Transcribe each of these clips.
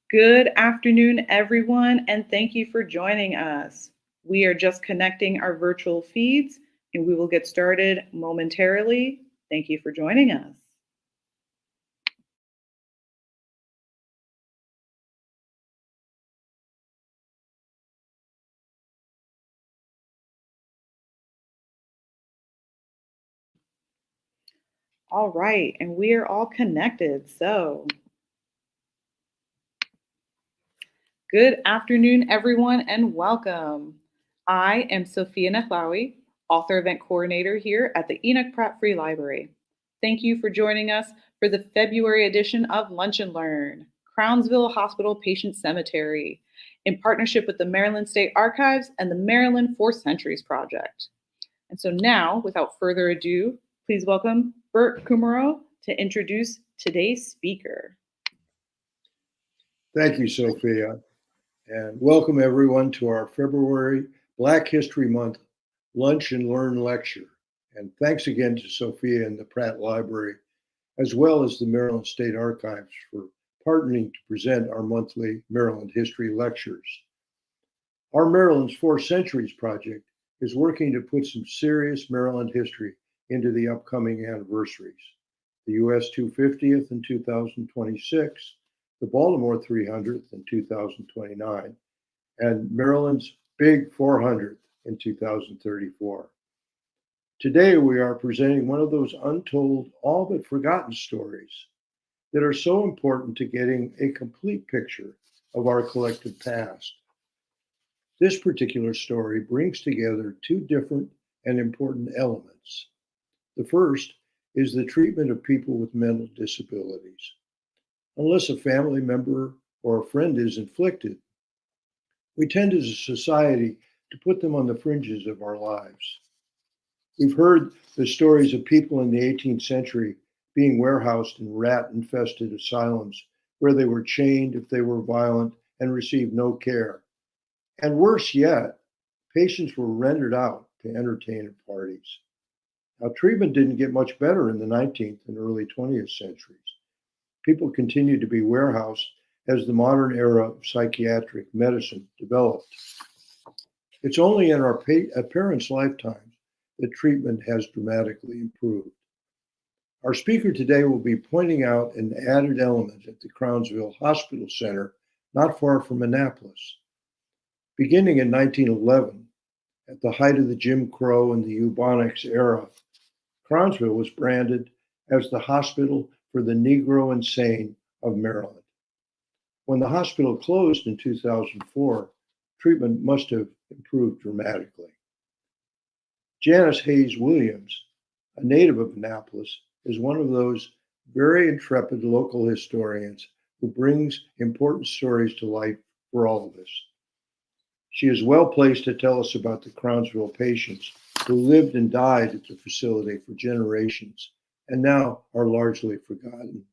Good afternoon, everyone, and thank you for joining us. We are just connecting our virtual feeds and we will get started momentarily. Thank you for joining us. All right, and we are all connected. So, good afternoon, everyone, and welcome. I am Sophia Nechlawi, author event coordinator here at the Enoch Pratt Free Library. Thank you for joining us for the February edition of Lunch and Learn, Crownsville Hospital Patient Cemetery, in partnership with the Maryland State Archives and the Maryland Four Centuries Project. And so now, without further ado, please welcome Bert Kumaro to introduce today's speaker. Thank you, Sophia, and welcome everyone to our February Black History Month Lunch and Learn lecture. And thanks again to Sophia and the Pratt Library, as well as the Maryland State Archives for partnering to present our monthly Maryland History lectures. Our Maryland's Four Centuries Project is working to put some serious Maryland history into the upcoming anniversaries. The US 250th in 2026, the Baltimore 300th in 2029, and Maryland's Big 400th in 2034. Today, we are presenting one of those untold, all but forgotten stories that are so important to getting a complete picture of our collective past. This particular story brings together two different and important elements. The first is the treatment of people with mental disabilities. Unless a family member or a friend is inflicted, we tend as a society to put them on the fringes of our lives. We've heard the stories of people in the 18th century being warehoused in rat-infested asylums where they were chained if they were violent and received no care. And worse yet, patients were rendered out to entertain at parties. Now, treatment didn't get much better in the 19th and early 20th centuries. People continued to be warehoused as the modern era of psychiatric medicine developed. It's only in our parents' lifetimes that treatment has dramatically improved. Our speaker today will be pointing out an added element at the Crownsville Hospital Center, not far from Annapolis. Beginning in 1911, at the height of the Jim Crow and the Eugenics era, Crownsville was branded as the hospital for the Negro Insane of Maryland. When the hospital closed in 2004, treatment must have improved dramatically. Janice Hayes Williams, a native of Annapolis, is one of those very intrepid local historians who brings important stories to life for all of us. She is well placed to tell us about the Crownsville patients who lived and died at the facility for generations and now are largely forgotten.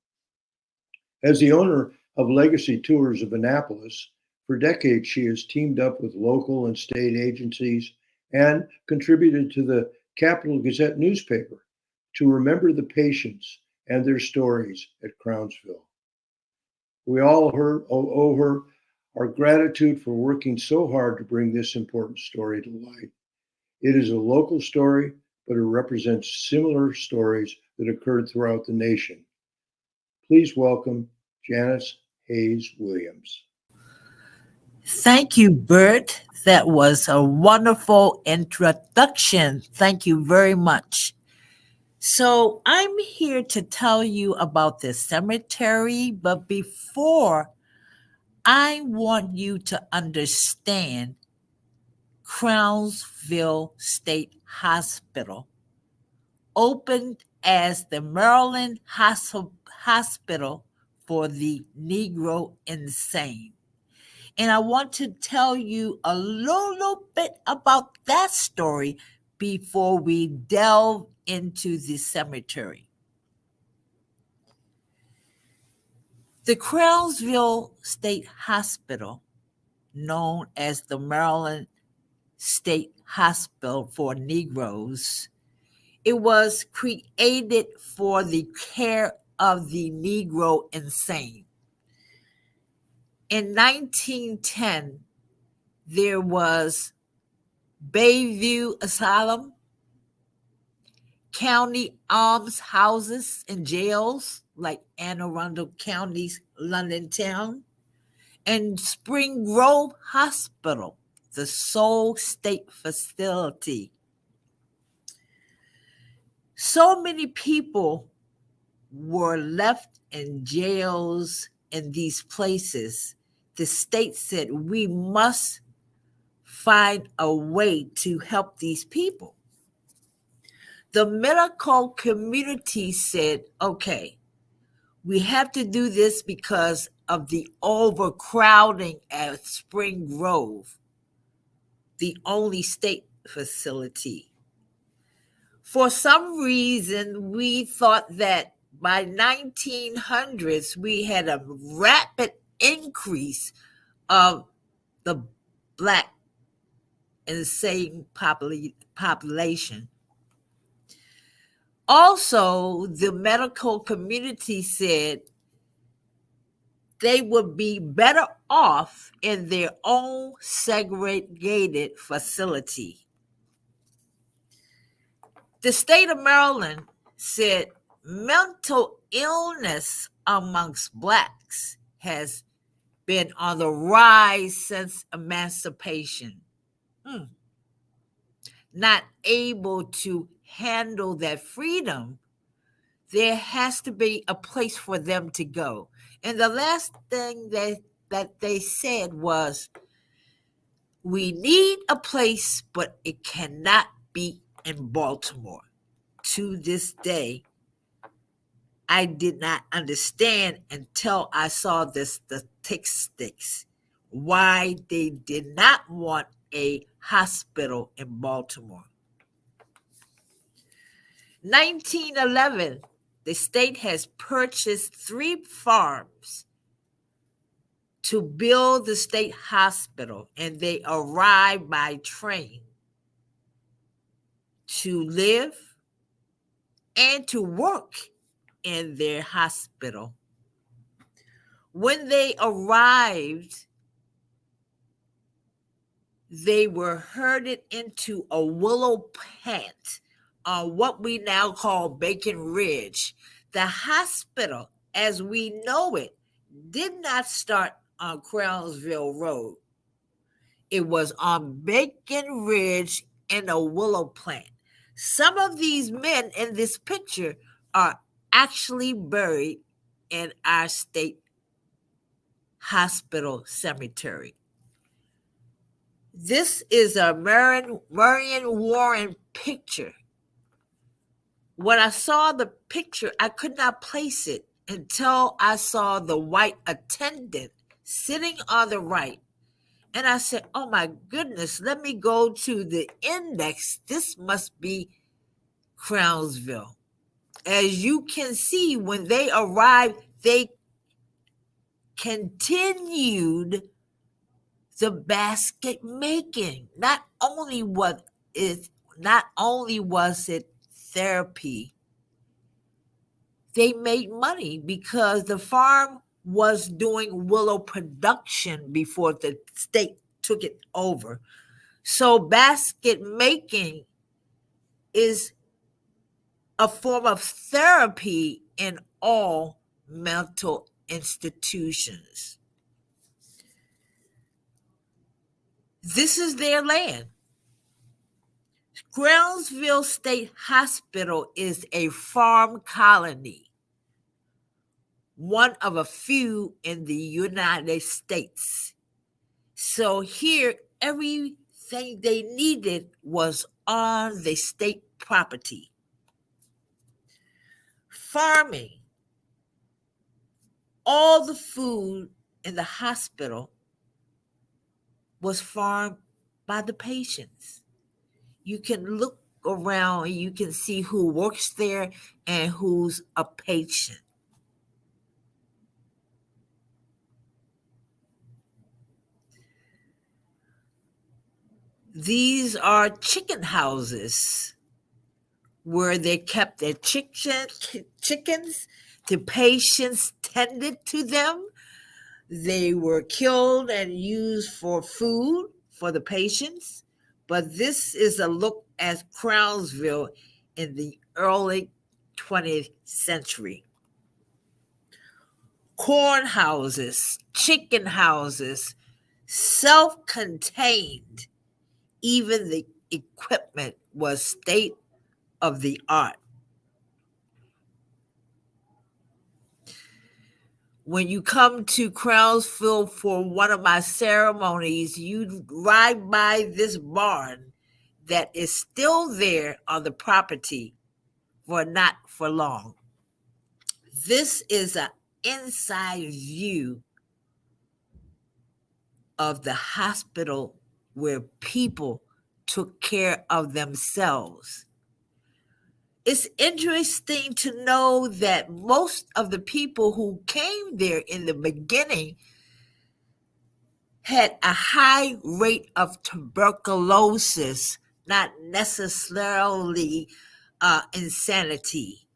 As the owner of Legacy Tours of Annapolis, for decades she has teamed up with local and state agencies and contributed to the Capital Gazette newspaper to remember the patients and their stories at Crownsville. We all owe her our gratitude for working so hard to bring this important story to light. It is a local story, but it represents similar stories that occurred throughout the nation. Please welcome Janice Hayes Williams. Thank you, Bert. That was a wonderful introduction. Thank you very much. So I'm here to tell you about this cemetery, but before I want you to understand Crownsville State Hospital opened as the Maryland Hospital for the Negro Insane. And I want to tell you a little bit about that story before we delve into the cemetery. The Crownsville State Hospital, known as the Maryland State Hospital for Negroes, it was created for the care of the Negro insane. In 1910, there was Bayview Asylum, county almshouses and jails like Anne Arundel County's London Town, and Spring Grove Hospital, the sole state facility. So many people were left in jails in these places. The state said, we must find a way to help these people. The medical community said, okay, we have to do this because of the overcrowding at Spring Grove, the only state facility. For some reason, we thought that by 1900s, we had a rapid increase of the Black insane population. Also, the medical community said they would be better off in their own segregated facility. The state of Maryland said mental illness amongst Blacks has been on the rise since emancipation. Not able to handle that freedom, there has to be a place for them to go. And the last thing that they said was, we need a place, but it cannot be in Baltimore. To this day, I did not understand until I saw the statistics why they did not want a hospital in Baltimore. 1911, the state has purchased 3 farms to build the state hospital, and they arrived by train to live and to work in their hospital. When they arrived, they were herded into a willow plant on what we now call Bacon Ridge. The hospital, as we know it, did not start on Crownsville Road. It was on Bacon Ridge in a willow plant. Some of these men in this picture are actually buried in our state hospital cemetery. This is a Marion Warren picture. When I saw the picture, I could not place it until I saw the white attendant sitting on the right. And I said, oh my goodness, let me go to the index. This must be Crownsville. As you can see, when they arrived, they continued the basket making. Not only was it therapy, they made money because the farm was doing willow production before the state took it over. So basket making is a form of therapy in all mental institutions. This is their land. Crownsville State Hospital is a farm colony, one of a few in the United States. So here, everything they needed was on the state property. Farming, all the food in the hospital was farmed by the patients. You can look around and you can see who works there and who's a patient. These are chicken houses where they kept their chickens. The patients tended to them. They were killed and used for food for the patients. But this is a look at Crownsville in the early 20th century. Corn houses, chicken houses, self-contained. Even the equipment was state of the art. When you come to Crownsville for one of my ceremonies, you ride by this barn that is still there on the property for not for long. This is an inside view of the hospital where people took care of themselves. It's interesting to know that most of the people who came there in the beginning had a high rate of tuberculosis, not necessarily insanity.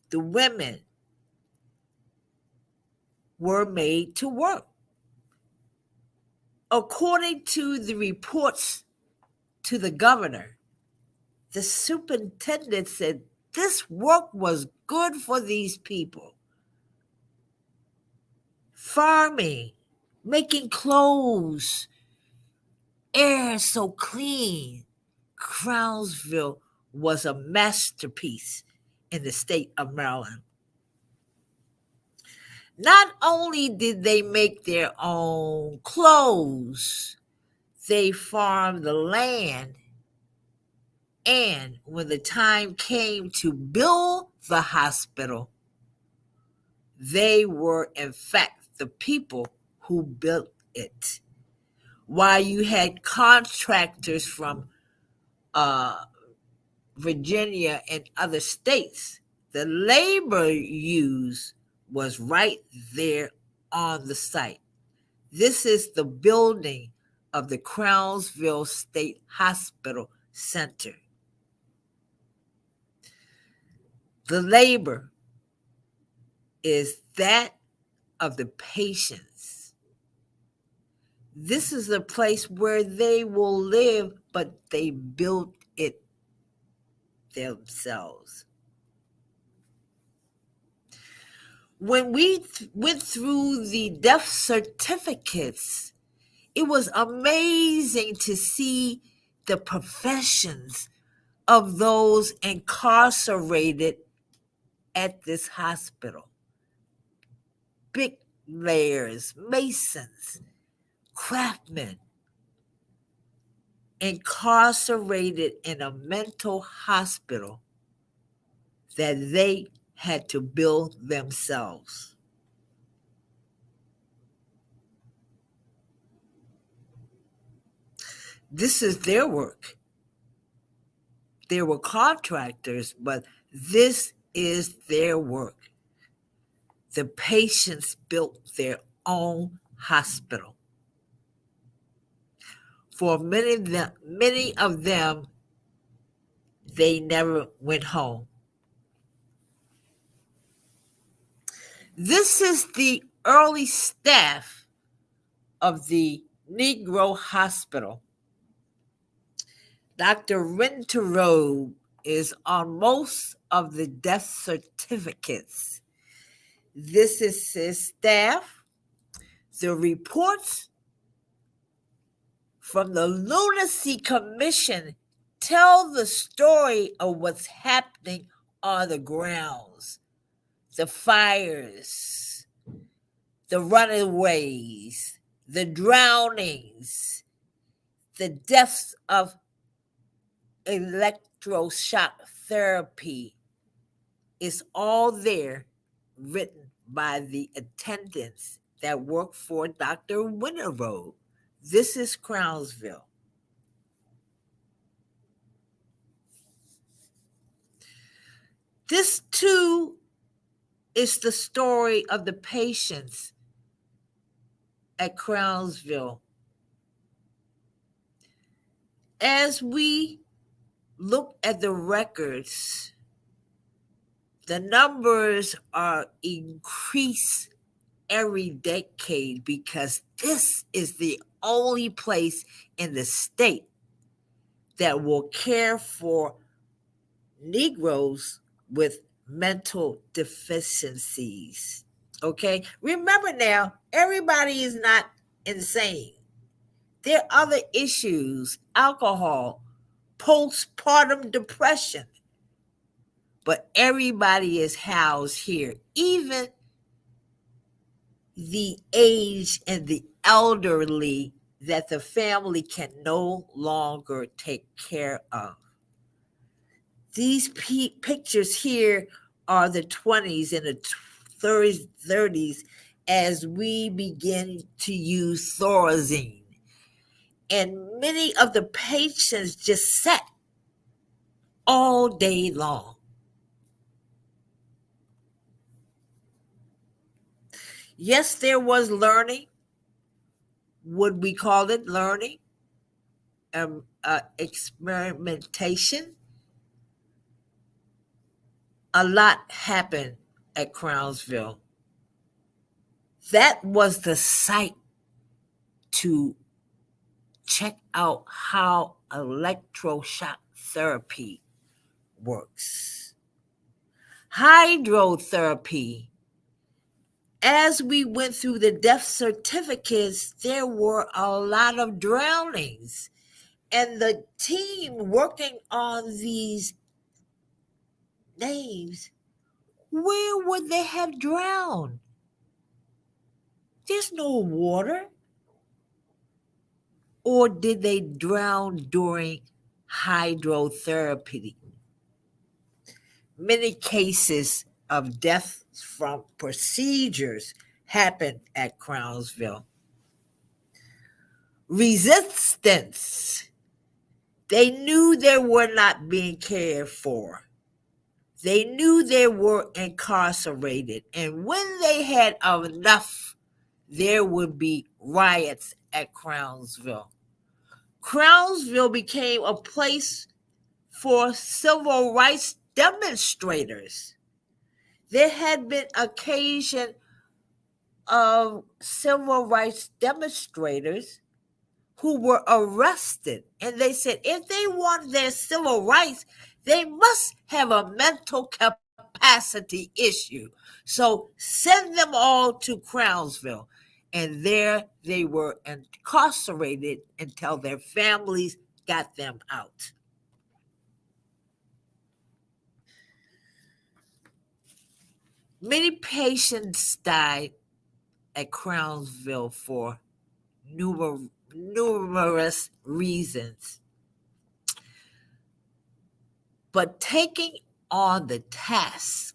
The women were made to work. According to the reports to the governor, the superintendent said this work was good for these people. Farming, making clothes, air so clean. Crownsville was a masterpiece in the state of Maryland. Not only did they make their own clothes, they farmed the land. And when the time came to build the hospital, they were, in fact, the people who built it. While you had contractors from Virginia and other states, the labor used was right there on the site. This is the building of the Crownsville State Hospital Center. The labor is that of the patients. This is a place where they will live, but they built it themselves. When we went through the death certificates, it was amazing to see the professions of those incarcerated at this hospital. Bricklayers, masons, craftsmen, incarcerated in a mental hospital that they had to build themselves. This is their work. There were contractors, but this is their work. The patients built their own hospital. For many of them, they never went home. This is the early staff of the Negro Hospital. Dr. Renteroe is on most of the death certificates. This is his staff. The reports from the Lunacy Commission tell the story of what's happening on the grounds. The fires, the runaways, the drownings, the deaths of electroshock therapy is all there, written by the attendants that work for Dr. Renteroe. This is Crownsville. This too is the story of the patients at Crownsville. As we look at the records, the numbers are increased every decade because this is the only place in the state that will care for Negroes with mental deficiencies. Okay? Remember now, everybody is not insane. There are other issues, alcohol, postpartum depression. But everybody is housed here, even the aged and the elderly that the family can no longer take care of. These pictures here are the 20s and the 30s as we begin to use Thorazine. And many of the patients just sat all day long. Yes, there was learning. Would we call it learning? Experimentation? A lot happened at Crownsville. That was the site to check out how electroshock therapy works. Hydrotherapy. As we went through the death certificates, there were a lot of drownings. And the team working on these names, where would they have drowned? There's no water. Or did they drown during hydrotherapy? Many cases of deaths from procedures happened at Crownsville. Resistance. They knew they were not being cared for. They knew they were incarcerated. And when they had enough, there would be riots at Crownsville. Crownsville became a place for civil rights demonstrators. There had been occasion of civil rights demonstrators who were arrested. And they said if they want their civil rights, they must have a mental capacity issue. So send them all to Crownsville. And there they were incarcerated until their families got them out. Many patients died at Crownsville for numerous reasons. But taking on the task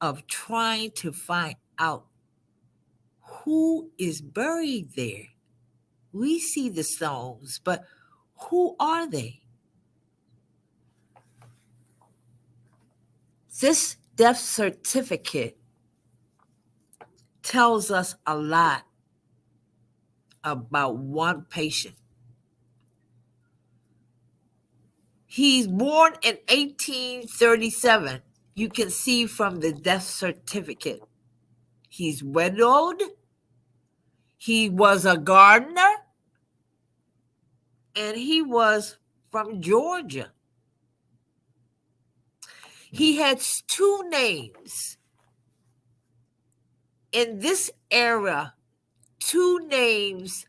of trying to find out who is buried there. We see the stones, but who are they? This death certificate tells us a lot about one patient. He's born in 1837. You can see from the death certificate. He's widowed. He was a gardener. And he was from Georgia. He had two names. In this era, two names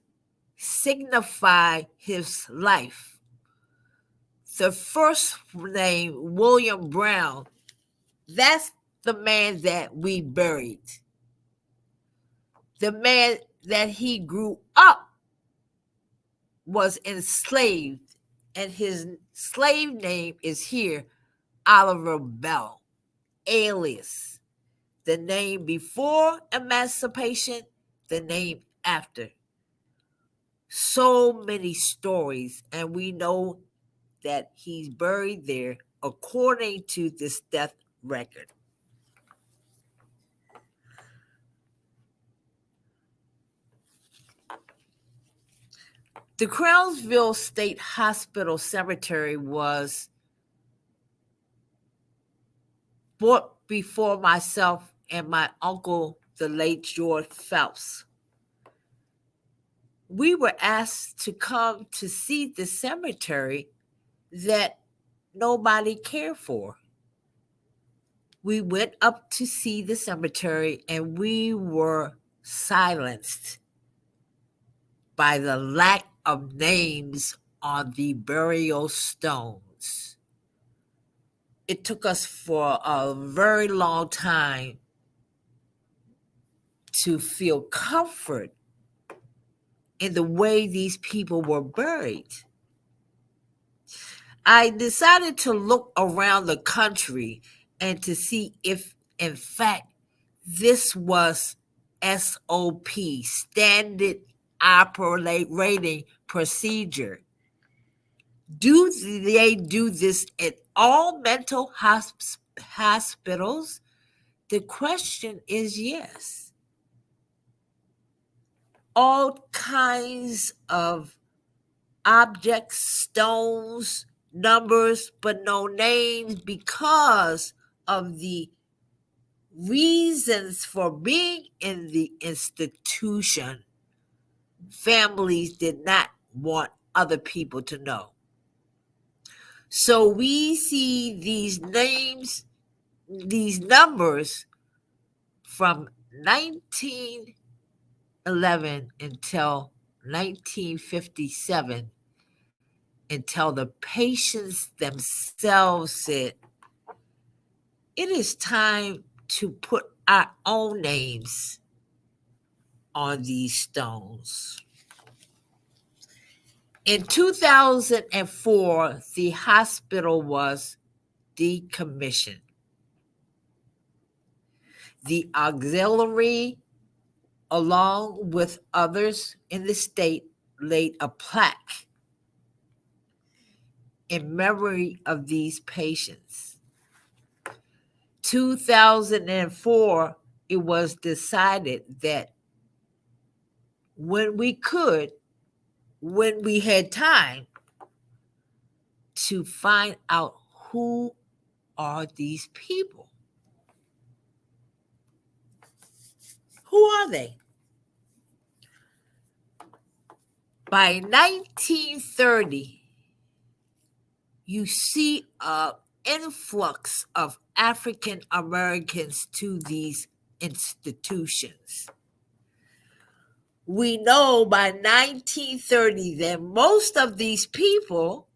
signify his life. The first name, William Brown, that's the man that we buried. The man that he grew up was enslaved, and his slave name is here, Oliver Bell, alias. The name before emancipation, the name after. So many stories, and we know that he's buried there according to this death record. The Crownsville State Hospital Cemetery was bought before myself and my uncle, the late George Phelps. We were asked to come to see the cemetery that nobody cared for. We went up to see the cemetery and we were silenced by the lack of names on the burial stones. It took us for a very long time to feel comfort in the way these people were buried. I decided to look around the country and to see if, in fact, this was SOP, standard operating procedure. Do they do this at all mental hospitals? The question is yes. All kinds of objects, stones, numbers, but no names because of the reasons for being in the institution. Families did not want other people to know. So we see these names, these numbers from 1911 until 1957, until the patients themselves said, it is time to put our own names on these stones. In 2004, the hospital was decommissioned. The auxiliary, along with others in the state, laid a plaque in memory of these patients. 2004, it was decided that when we had time, to find out who are these people. Who are they? By 1930, you see an influx of African Americans to these institutions. We know by 1930 that most of these people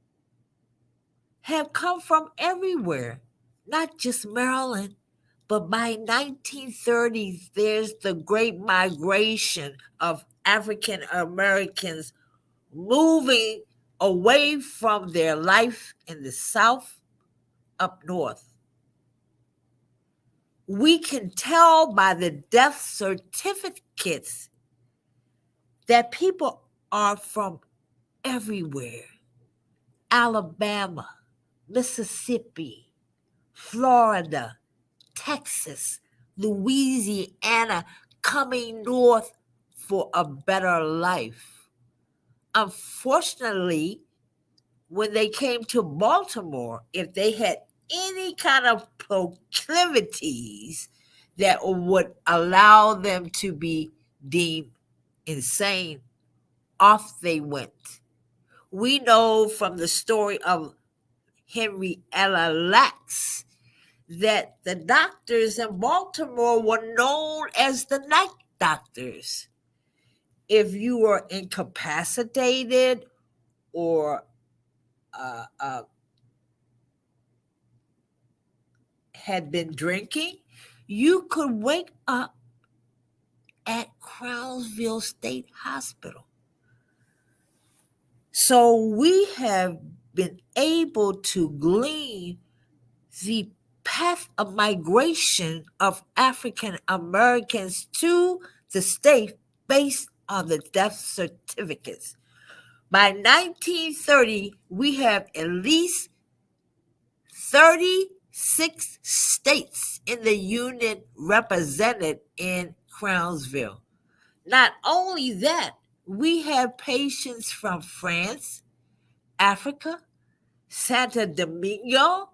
have come from everywhere, not just Maryland, but by 1930, there's the great migration of African Americans moving away from their life in the South up north. We can tell by the death certificates that people are from everywhere. Alabama, Mississippi, Florida, Texas, Louisiana, coming north for a better life. Unfortunately, when they came to Baltimore, if they had any kind of proclivities that would allow them to be deemed insane, off they went. We know from the story of Henry Ella Lacks that the doctors in Baltimore were known as the night doctors. If you were incapacitated or had been drinking, you could wake up at Crownsville State Hospital. So we have been able to glean the path of migration of African Americans to the state based on the death certificates. By 1930, we have at least 36 states in the union represented in Crownsville. Not only that, we have patients from France, Africa, Santo Domingo.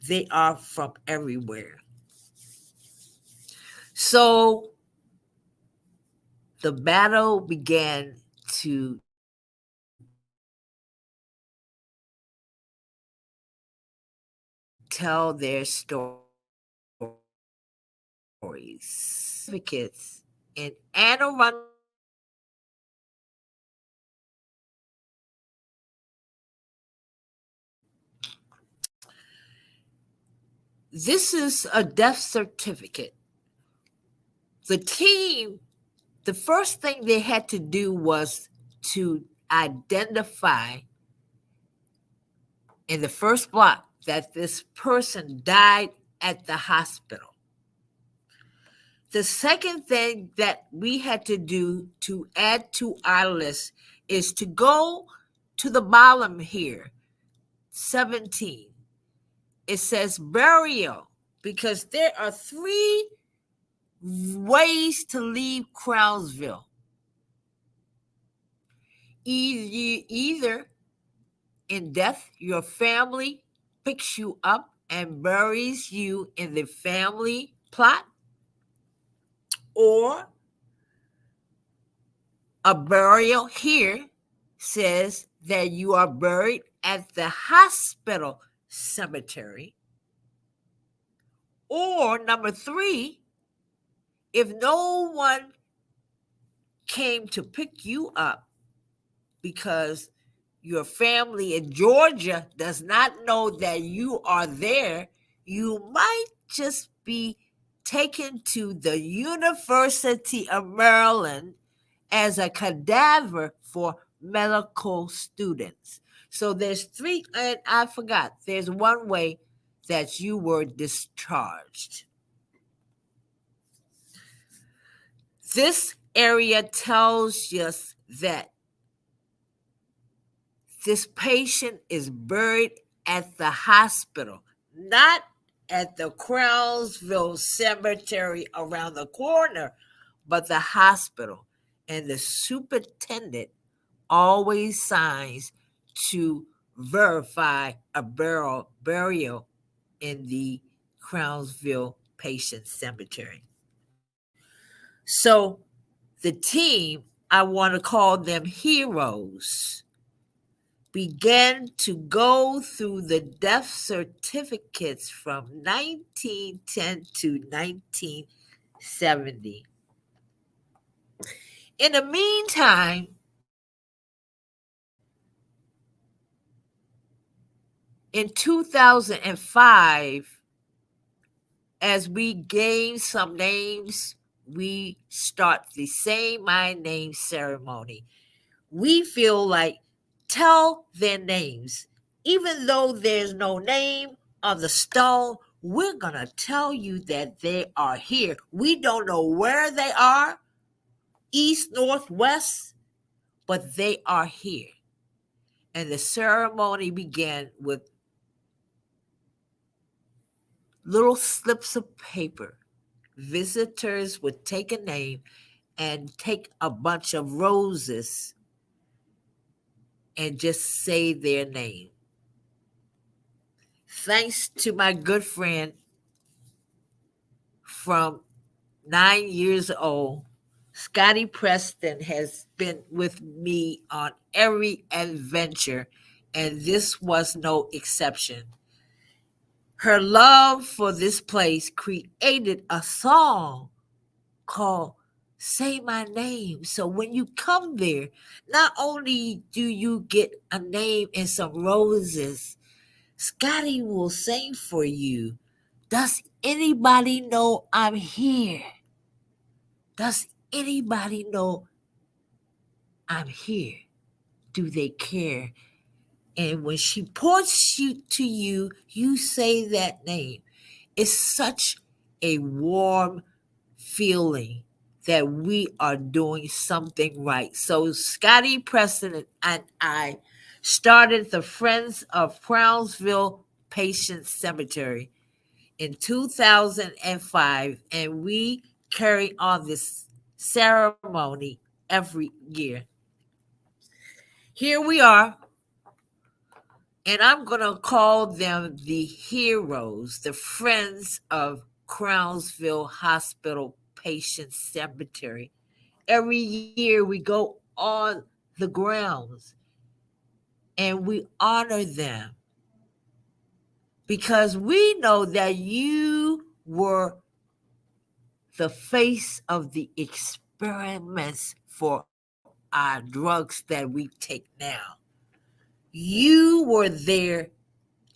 They are from everywhere. So the battle began to tell their stories. Certificates in Anne Arundel. This is a death certificate. The team, the first thing they had to do was to identify in the first block that this person died at the hospital. The second thing that we had to do to add to our list is to go to the bottom here, 17. It says burial, because there are 3 ways to leave Crownsville. Either in death, your family picks you up and buries you in the family plot, or a burial here says that you are buried at the hospital cemetery. Or number 3, if no one came to pick you up because your family in Georgia does not know that you are there, you might just be taken to the University of Maryland as a cadaver for medical students. So there's 3, and I forgot, there's 1 way that you were discharged. This area tells us that this patient is buried at the hospital, not at the Crownsville Cemetery around the corner, but the hospital. And the superintendent always signs to verify a burial in the Crownsville Patient Cemetery. So the team, I want to call them heroes, began to go through the death certificates from 1910 to 1970. In the meantime, in 2005, as we gain some names, we start the Say My Name ceremony. We feel like tell their names. Even though there's no name on the stone, we're going to tell you that they are here. We don't know where they are, east, north, west, but they are here. And the ceremony began with little slips of paper. Visitors would take a name and take a bunch of roses and just say their name. Thanks to my good friend from 9 years old, Scotty Preston has been with me on every adventure, and this was no exception. Her love for this place created a song called Say My Name. So when you come there, not only do you get a name and some roses, Scotty will sing for you. Does anybody know I'm here? Does anybody know I'm here? Do they care? And when she points you to you, you say that name. It's such a warm feeling that we are doing something right. So Scotty Preston and I started the Friends of Crownsville Patient Cemetery in 2005, and we carry on this ceremony every year. Here we are, and I'm going to call them the heroes, the Friends of Crownsville Hospital Patients Cemetery. Every year we go on the grounds and we honor them because we know that you were the face of the experiments for our drugs that we take now. You were there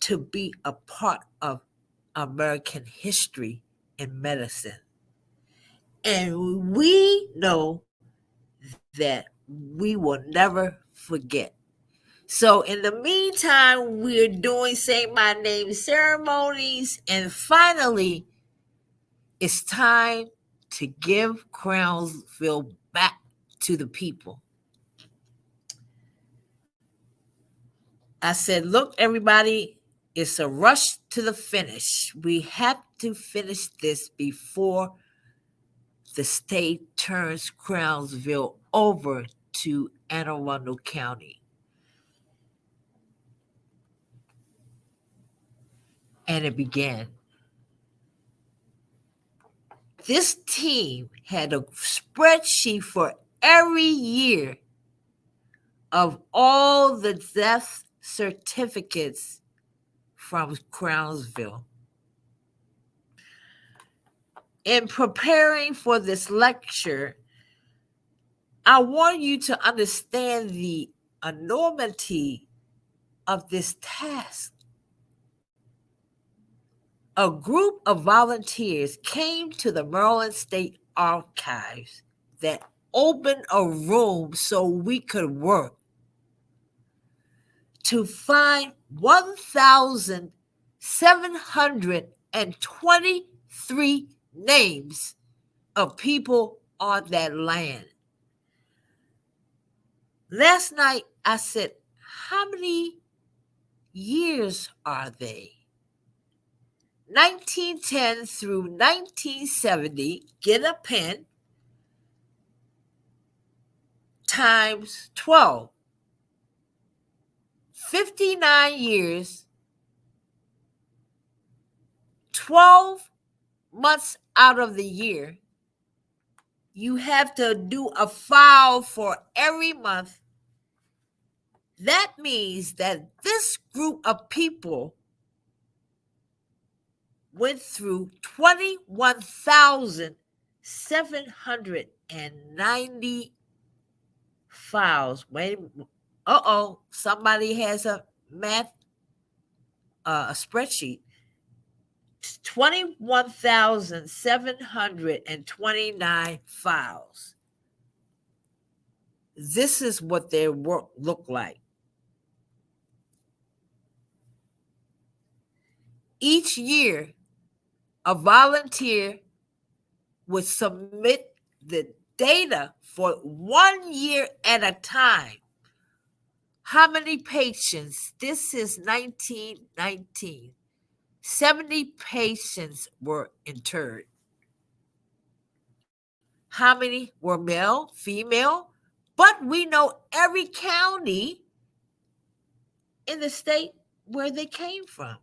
to be a part of American history in medicine. And we know that we will never forget. So in the meantime, we're doing Say My Name ceremonies. And finally, it's time to give Crownsville back to the people. I said, look, everybody, it's a rush to the finish. We have to finish this before the state turns Crownsville over to Anne Arundel County. And it began. This team had a spreadsheet for every year of all the death certificates from Crownsville. In preparing for this lecture, I want you to understand the enormity of this task. A group of volunteers came to the Maryland State Archives that opened a room so we could work to find 1,723 names of people on that land. Last night, I said, how many years are they? 1910 through 1970, get a pen, times 12. 59 years, 12 months out of the year. You have to do a file for every month. That means that this group of people went through 21,790 files. Somebody has a math, a spreadsheet. 21,729 files. This is what their work looked like. Each year, a volunteer would submit the data for 1 year at a time. How many patients? This is 1919. 70 patients were interred. How many were male, female? But we know every county in the state where they came from.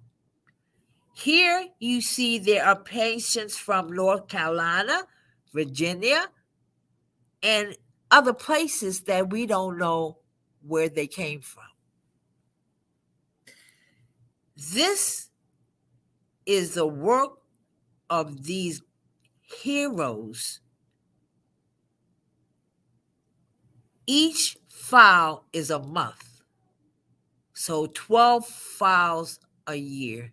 Here you see there are patients from North Carolina, Virginia, and other places that we don't know where they came from. This is the work of these heroes. Each file is a month, so 12 files a year.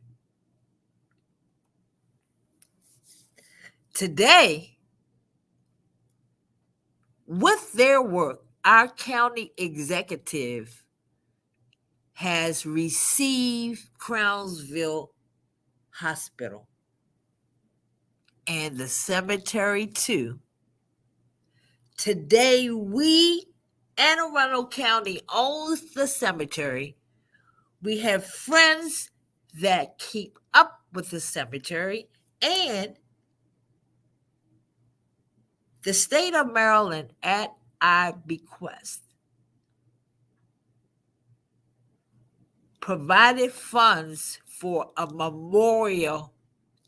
Today, with their work, our county executive has received Crownsville Hospital and the cemetery too. Today, Anne Arundel County owns the cemetery. We have friends that keep up with the cemetery, and the state of Maryland, at our bequest, provided funds for a memorial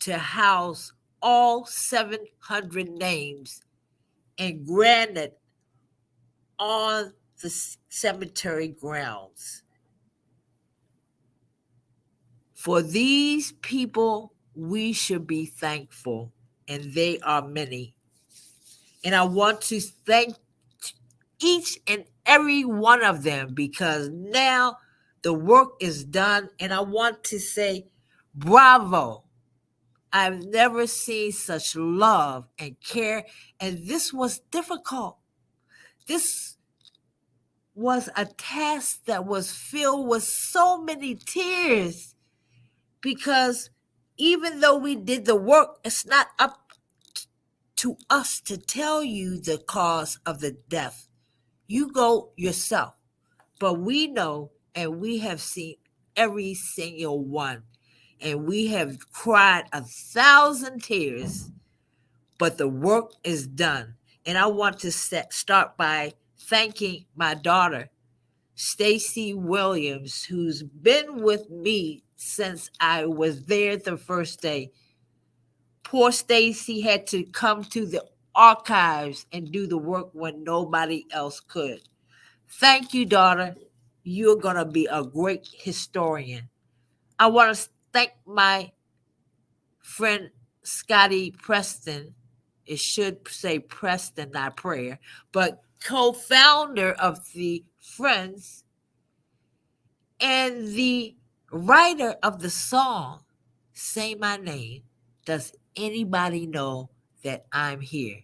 to house all 700 names and granted on the cemetery grounds. For these people, we should be thankful, and they are many. And I want to thank each and every one of them because now the work is done, and I want to say bravo. I've never seen such love and care, and this was difficult. This was a task that was filled with so many tears because even though we did the work, it's not up to us to tell you the cause of the death. You go yourself. But we know and we have seen every single one. And we have cried 1,000 tears, but the work is done. And I want to start by thanking my daughter, Stacy Williams, who's been with me since I was there the first day. Poor Stacy had to come to the archives and do the work when nobody else could. Thank you, daughter. You're going to be a great historian. I want to thank my friend Scotty Preston. It should say Preston, not Prayer, but co-founder of the Friends and the writer of the song, Say My Name. Does anybody know that I'm here?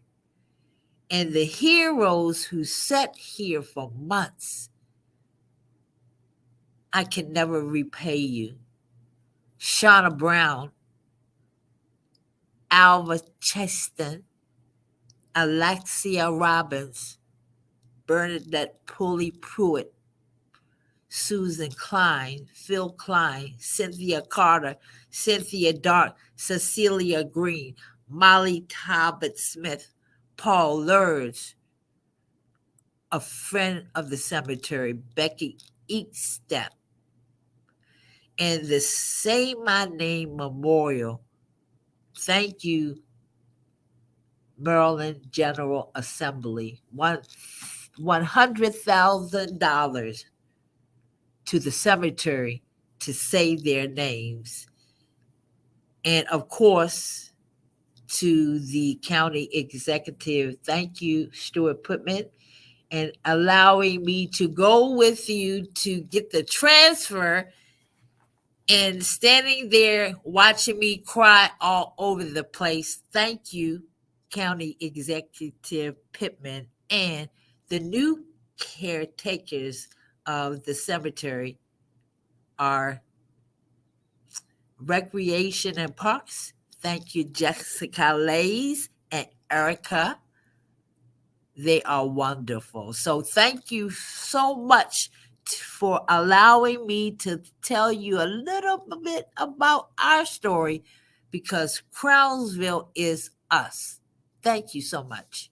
And the heroes who sat here for months, I can never repay you. Shauna Brown, Alva Cheston, Alexia Robbins, Bernadette Pulley Pruitt, Susan Klein, Phil Klein, Cynthia Carter, Cynthia Dark, Cecilia Green, Molly Talbot Smith, Paul Lurds, a friend of the cemetery, Becky Eatstep, and the Say My Name Memorial. Thank you, Maryland General Assembly. $100,000 to the cemetery to say their names. And of course, to the county executive, thank you, Stuart Putman, and allowing me to go with you to get the transfer and standing there watching me cry all over the place. Thank you, County Executive Pittman, and the new caretakers of the cemetery are Recreation and Parks. Thank you, Jessica Lays and Erica. They are wonderful. So thank you so much for allowing me to tell you a little bit about our story because Crownsville is us. Thank you so much.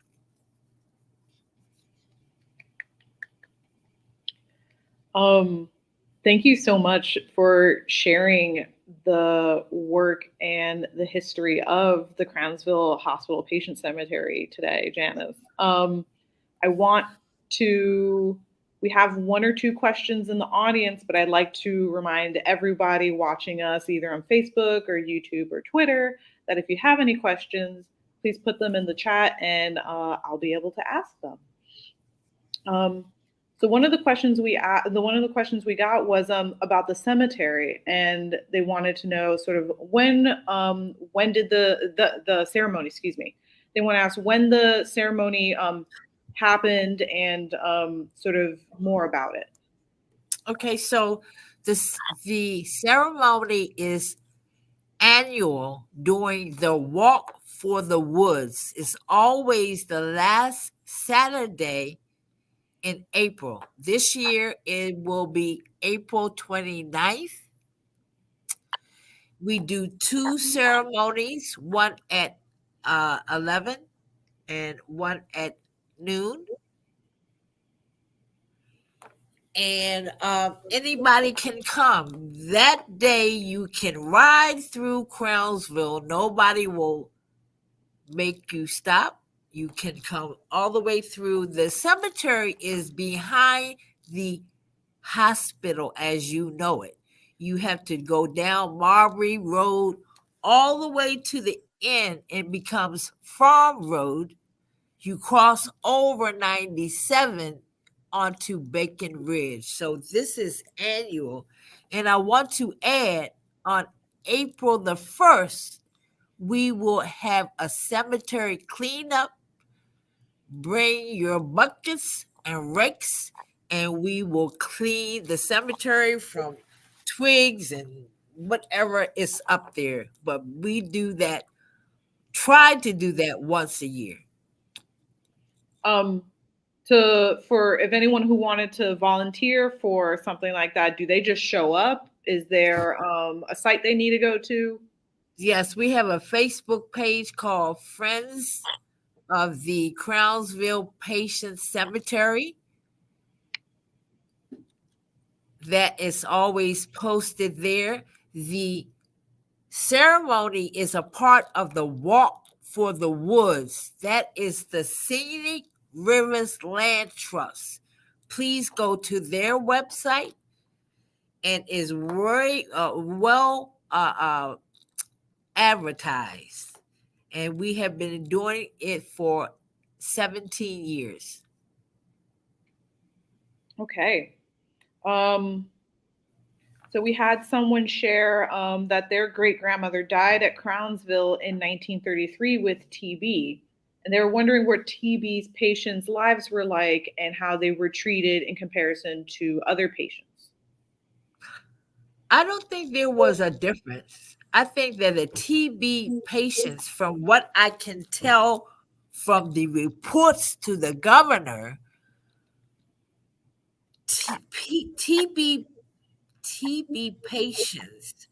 Thank you so much for sharing the work and the history of the Crownsville Hospital Patient Cemetery today, Janice. I want to, we have one or two questions in the audience, but I'd like to remind everybody watching us either on Facebook or YouTube or Twitter that if you have any questions, please put them in the chat and I'll be able to ask them. So one of the questions we got was about the cemetery, and they wanted to know sort of when did the ceremony? Excuse me. They want to ask when the ceremony happened and sort of more about it. Okay, so the ceremony is annual during the Walk for the Woods. It's always the last Saturday in April. This year, it will be April 29th. We do two ceremonies, one at 11 and one at noon. And anybody can come. That day, you can ride through Crownsville. Nobody will make you stop. You can come all the way through. The cemetery is behind the hospital as you know it. You have to go down Marbury Road all the way to the end. It becomes Farm Road. You cross over 97 onto Bacon Ridge. So this is annual. And I want to add on April the 1st, we will have a cemetery cleanup. Bring your buckets and rakes, and we will clean the cemetery from twigs and whatever is up there. But we do that, try to do that once a year. For if anyone who wanted to volunteer for something like that, do they just show up? Is there a site they need to go to? Yes, we have a Facebook page called Friends of the Crownsville Patient Cemetery that is always posted there. The ceremony is a part of the Walk for the Woods. That is the Scenic Rivers Land Trust. Please go to their website, and is very well advertised. And we have been doing it for 17 years. Okay. So we had someone share that their great grandmother died at Crownsville in 1933 with TB. And they were wondering what TB's patients' lives were like and how they were treated in comparison to other patients. I don't think there was a difference. I think that the TB patients, from what I can tell from the reports to the governor, TB patients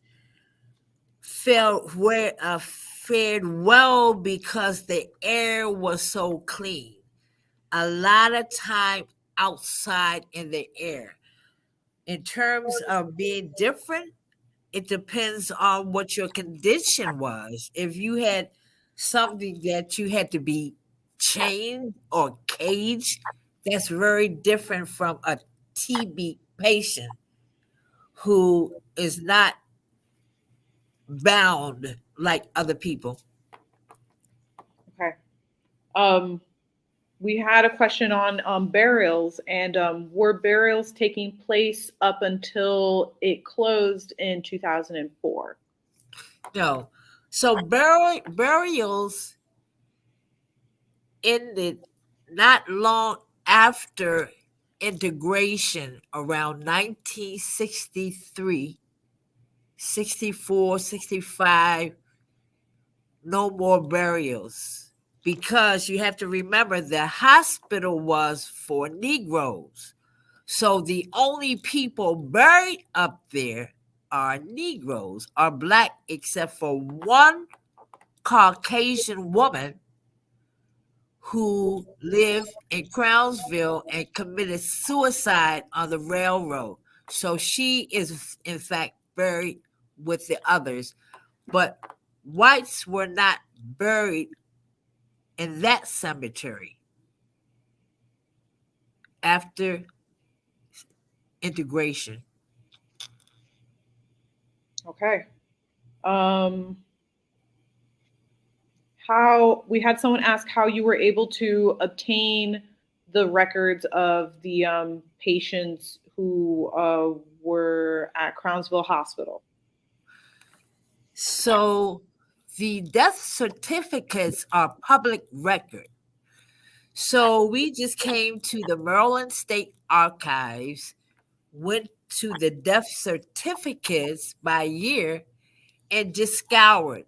fared well because the air was so clean. A lot of time outside in the air. In terms of being different, it depends on what your condition was. If you had something that you had to be chained or caged, that's very different from a TB patient who is not bound like other people. Okay. We had a question on burials, and were burials taking place up until it closed in 2004? No. So burials ended not long after integration around 1963, 64, 65. No more burials. Because you have to remember the hospital was for Negroes. So the only people buried up there are Negroes, are Black, except for one Caucasian woman who lived in Crownsville and committed suicide on the railroad. So she is, in fact, buried with the others. But whites were not buried in that cemetery after integration. Okay. How we had someone ask how you were able to obtain the records of the patients who were at Crownsville Hospital. So the death certificates are public record. So we just came to the Maryland State Archives, went to the death certificates by year, and just scoured.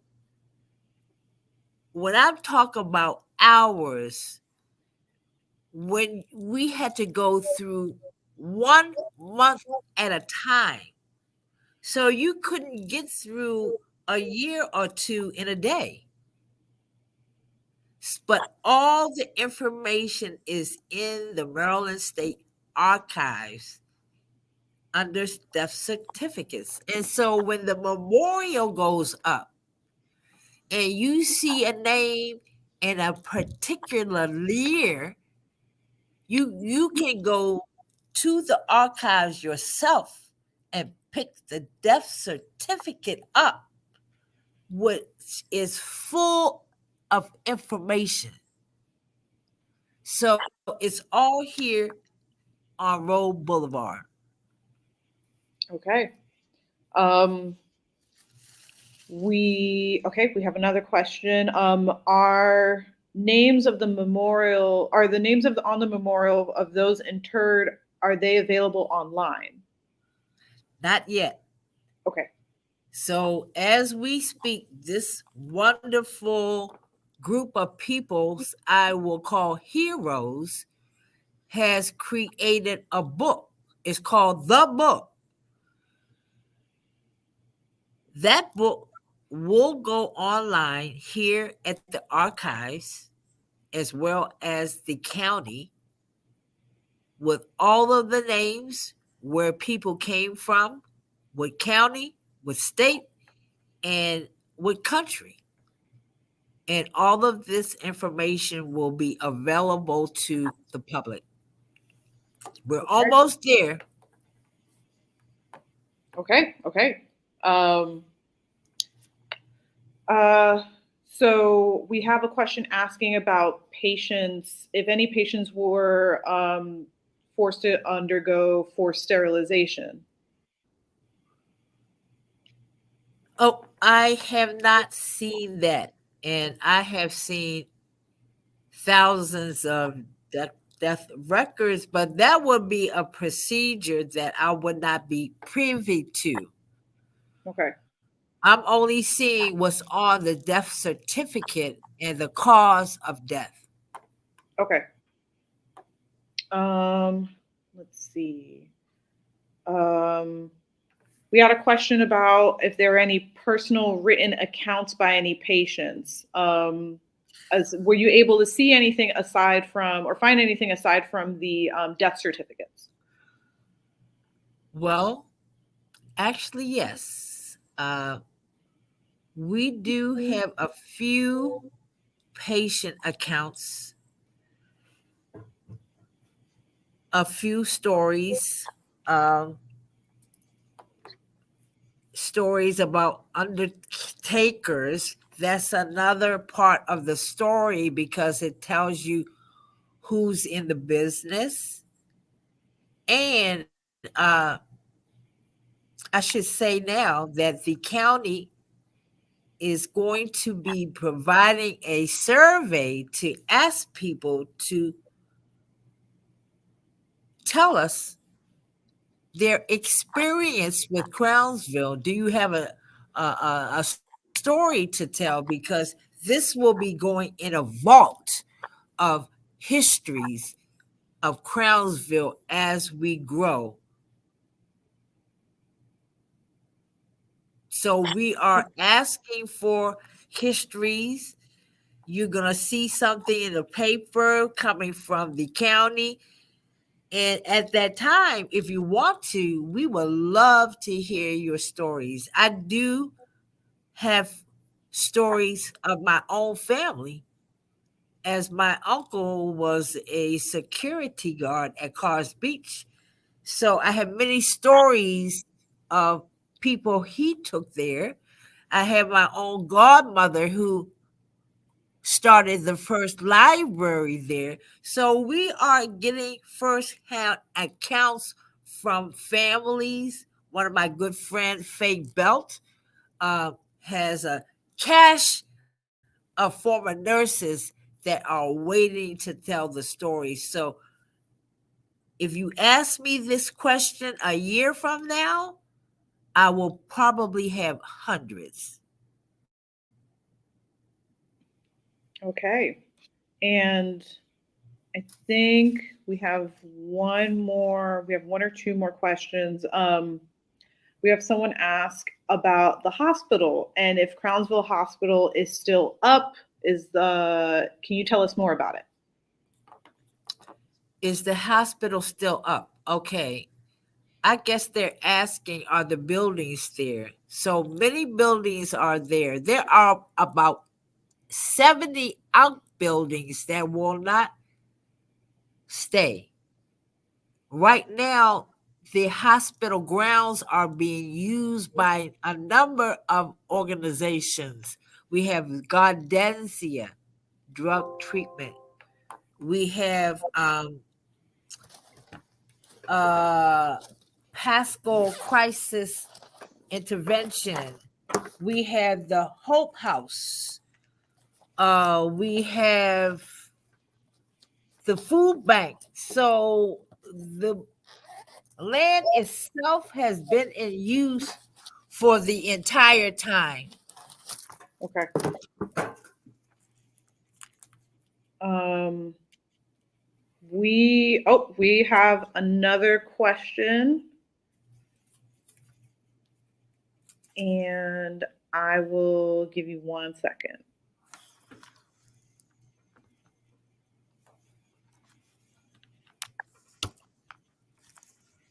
When I'm talking about hours, when we had to go through 1 month at a time. So you couldn't get through a year or two in a day. But all the information is in the Maryland State Archives under death certificates. And so when the memorial goes up and you see a name in a particular year, you can go to the archives yourself and pick the death certificate up, which is full of information. So it's all here on Road Boulevard. Okay. Um, we have another question. Are names of the memorial are the names of the on the memorial of those interred, are they available online? Not yet. Okay. So as we speak, this wonderful group of peoples I will call heroes has created a book. It's called The Book. That book will go online here at the archives as well as the county with all of the names, where people came from, what county, what state, and what country. And all of this information will be available to the public. We're almost there. Okay. Um, so we have a question asking about patients, if any patients were forced to undergo forced sterilization. Oh, I have not seen that. And I have seen thousands of death records, but that would be a procedure that I would not be privy to. Okay. I'm only seeing what's on the death certificate and the cause of death. Okay. Let's see. We had a question about if there are any personal written accounts by any patients. Were you able to see anything aside from, or find anything aside from the death certificates? Well, actually, yes. We do have a few patient accounts, a few stories, stories about undertakers. That's another part of the story because it tells you who's in the business. And I should say now that the county is going to be providing a survey to ask people to tell us their experience with Crownsville. Do you have a story to tell? Because this will be going in a vault of histories of Crownsville as we grow. So we are asking for histories. You're going to see something in the paper coming from the county. And at that time, if you want to, we would love to hear your stories. I do have stories of my own family, as my uncle was a security guard at Cars Beach. So I have many stories of people he took there. I have my own godmother who started the first library there. So we are getting firsthand accounts from families. One of my good friends, Faye Belt, has a cache of former nurses that are waiting to tell the story. So if you ask me this question a year from now, I will probably have hundreds. Okay. And I think we have one or two more questions. We have someone ask about the hospital and if Crownsville Hospital is still up. Can you tell us more about it? Is the hospital still up? Okay. I guess they're asking, are the buildings there? So many buildings are there. There are about 70 buildings that will not stay. Right now, the hospital grounds are being used by a number of organizations. We have Gaudentia drug treatment. We have Pascal crisis intervention. We have the Hope House. We have the food bank. So the land itself has been in use for the entire time. Okay. We have another question, and I will give you 1 second.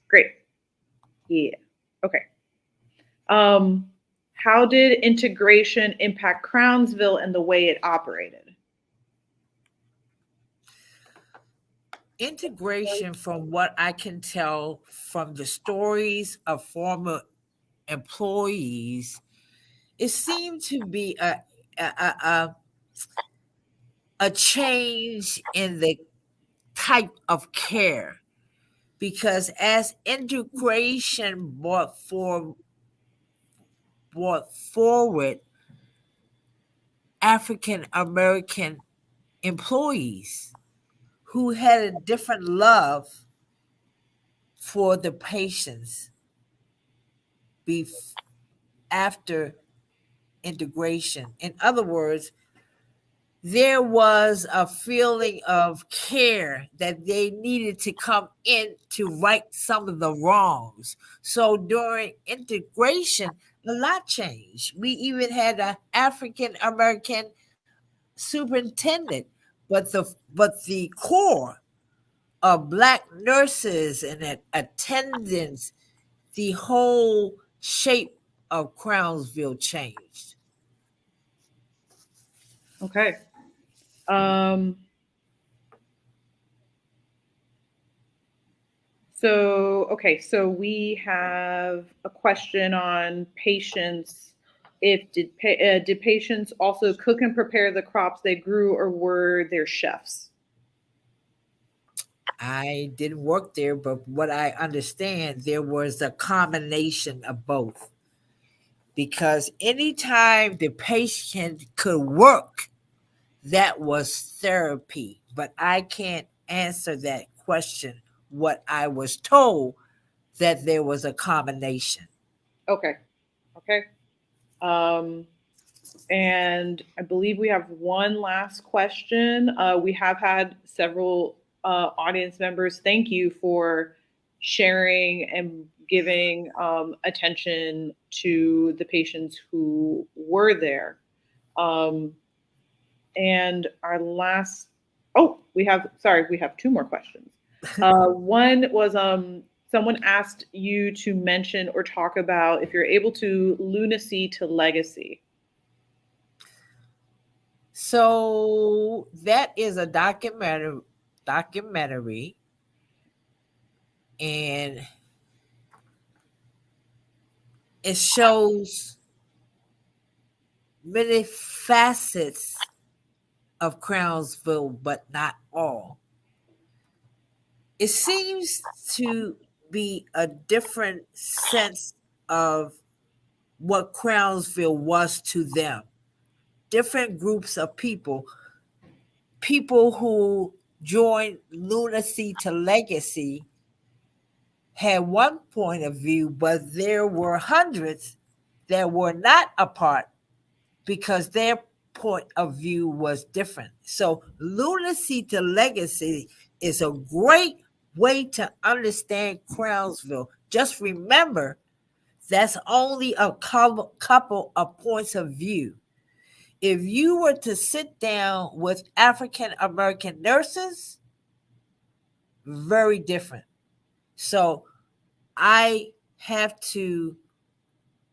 Great. Yeah. Okay. How did integration impact Crownsville and the way it operated? Integration, from what I can tell from the stories of former employees, it seemed to be a change in the type of care, because as integration brought forward African American employees who had a different love for the patients after integration. In other words, there was a feeling of care that they needed to come in to right some of the wrongs. So during integration, a lot changed. We even had an African American superintendent, but the core of Black nurses and attendants, the whole shape of Crownsville changed. Okay. So we have a question on patients. Did patients also cook and prepare the crops they grew, or were there chefs? I didn't work there, but what I understand, there was a combination of both. Because anytime the patient could work, that was therapy. But I can't answer that question. What I was told, that there was a combination. Okay. And I believe we have one last question. We have had several audience members. Thank you for sharing and giving attention to the patients who were there. And our last, we have 2 more questions. One was someone asked you to mention or talk about, if you're able to, lunacy to legacy. So that is a documentary, and it shows many facets of Crownsville, but not all. It seems to be a different sense of what Crownsville was to them. Different groups of people who joined lunacy to legacy had one point of view, but there were hundreds that were not a part because their point of view was different. So lunacy to legacy is a great way to understand Crownsville. Just remember, that's only a couple of points of view. If you were to sit down with African American nurses, very different. So I have to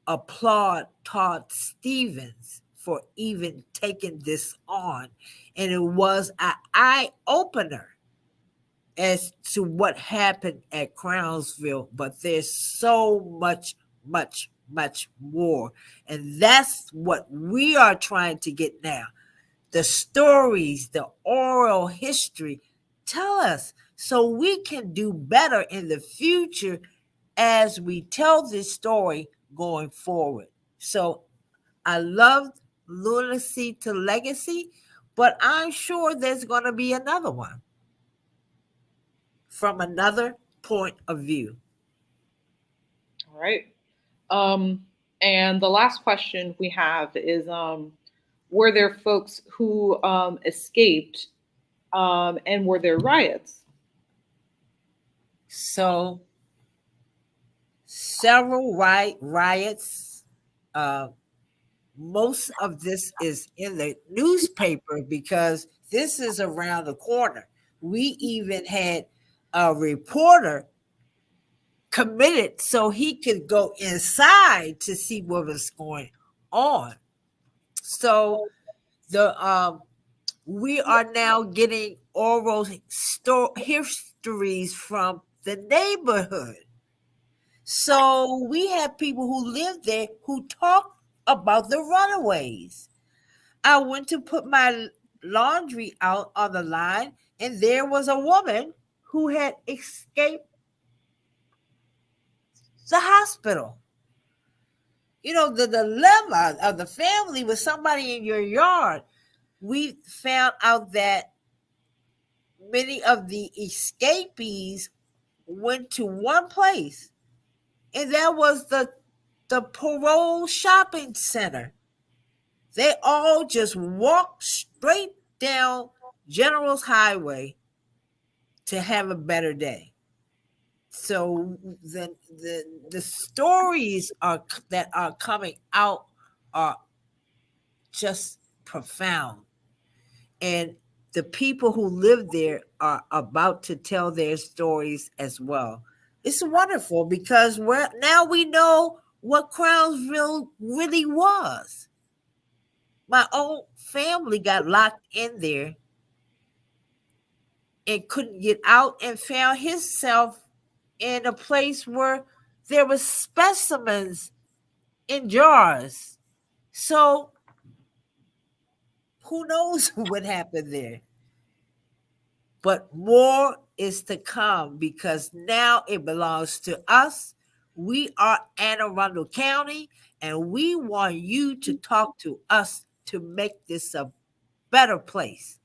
applaud Todd Stevens for even taking this on. And it was an eye-opener as to what happened at Crownsville, but there's so much more. And that's what we are trying to get now. The stories, the oral history, tell us so we can do better in the future as we tell this story going forward. So I love Lunacy to Legacy, but I'm sure there's going to be another one from another point of view. All right. And the last question we have is, were there folks who escaped, and were there riots? So several riots. Most of this is in the newspaper because this is around the corner. We even had a reporter committed so he could go inside to see what was going on. So we are now getting oral histories from the neighborhood. So we have people who live there who talk about the runaways. I went to put my laundry out on the line, and there was a woman who had escaped the hospital. You know, the dilemma of the family with somebody in your yard. We found out that many of the escapees went to one place, and that was the parole shopping center. They all just walked straight down General's Highway to have a better day. So the stories that are coming out are just profound. And the people who live there are about to tell their stories as well. It's wonderful because now we know what Crownsville really was. My own family got locked in there and couldn't get out and found himself in a place where there were specimens in jars. So who knows what happened there? But more is to come because now it belongs to us. We are Anne Arundel County, and we want you to talk to us to make this a better place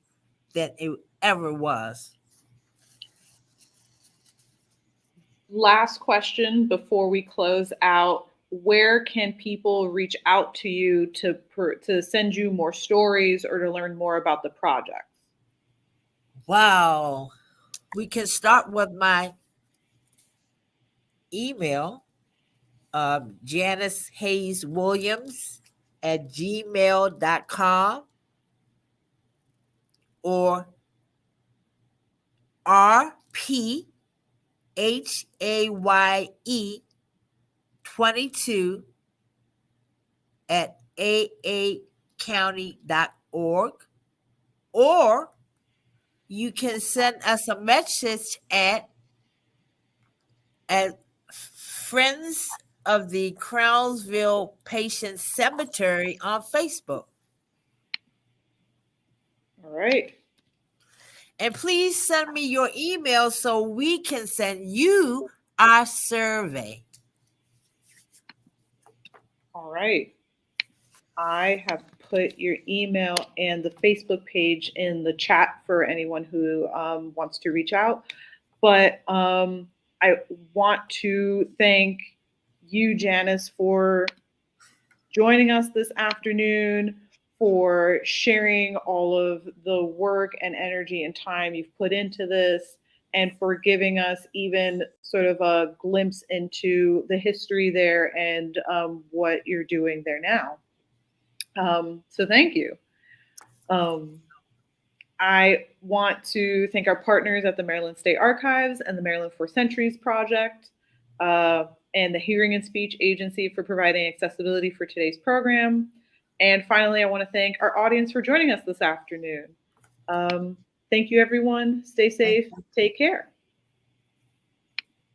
than it ever was. Last question before we close out. Where can people reach out to you to send you more stories or to learn more about the project? Wow. We can start with my email, Janice Hayes Williams at gmail.com or RPHAYE 22 at aacounty.org, or you can send us a message at Friends of the Crownsville Patient Cemetery on Facebook. All right. And please send me your email so we can send you our survey. All right. I have put your email and the Facebook page in the chat for anyone who wants to reach out. But I want to thank you, Janice, for joining us this afternoon, for sharing all of the work and energy and time you've put into this, and for giving us even sort of a glimpse into the history there and what you're doing there now. So thank you. I want to thank our partners at the Maryland State Archives and the Maryland 4 Centuries Project, and the Hearing and Speech Agency for providing accessibility for today's program, And finally, I want to thank our audience for joining us this afternoon. Thank you, everyone. Stay safe. Take care.